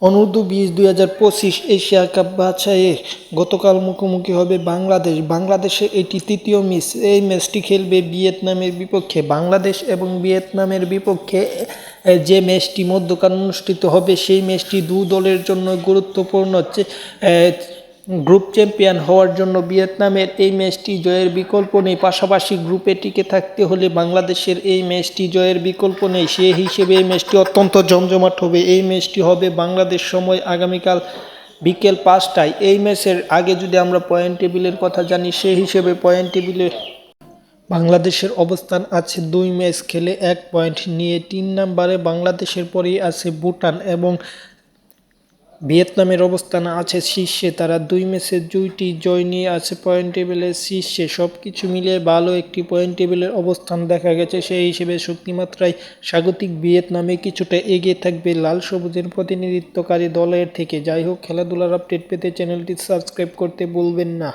অনূর্ধ্ব-20 2025 Asia cup বাছাইয়ে গতকাল মুখোমুখি হবে বাংলাদেশ। বাংলাদেশে এটি তৃতীয় ম্যাচ। এই ম্যাচটি খেলবে ভিয়েতনামের বিপক্ষে। বাংলাদেশ এবং ভিয়েতনামের বিপক্ষে যে ম্যাচটি মধ্যকার অনুষ্ঠিত হবে সেই ম্যাচটি দু দলের জন্য গুরুত্বপূর্ণ। গ্রুপ চ্যাম্পিয়ন হওয়ার জন্য ভিয়েতনামের এই ম্যাচটি জয়ের বিকল্প নেই। পাশাপাশি গ্রুপে টিকে থাকতে হলে বাংলাদেশের এই ম্যাচটি জয়ের বিকল্প নেই। সেই হিসেবে এই ম্যাচটি অত্যন্ত জমজমাট হবে। এই ম্যাচটি হবে বাংলাদেশ সময় আগামীকাল বিকেল 5টায়। এই ম্যাচের আগে যদি আমরা পয়েন্ট টেবিলের কথা জানি, সেই হিসেবে পয়েন্ট টেবিলে বাংলাদেশের অবস্থান আছে 2 ম্যাচ খেলে 1 পয়েন্ট নিয়ে। 3 নম্বরে বাংলাদেশের পরেই আছে ভুটান এবং ভিয়েতনামের অবস্থান আছে শীর্ষে। তারা 2 ম্যাচের 2টি জয় নিয়ে আছে পয়েন্ট টেবিলের শীর্ষে। সব কিছু মিলিয়ে ভালো একটি পয়েন্ট টেবিলের অবস্থান দেখা গেছে। সেই হিসেবে শক্তিমাত্রায় স্বাগতিক ভিয়েতনামে কিছুটা এগিয়ে থাকবে লাল সবুজের প্রতিনিধিত্বকারী দলের থেকে। যাই হোক, খেলাধুলার আপডেট পেতে চ্যানেলটি সাবস্ক্রাইব করতে ভুলবেন না।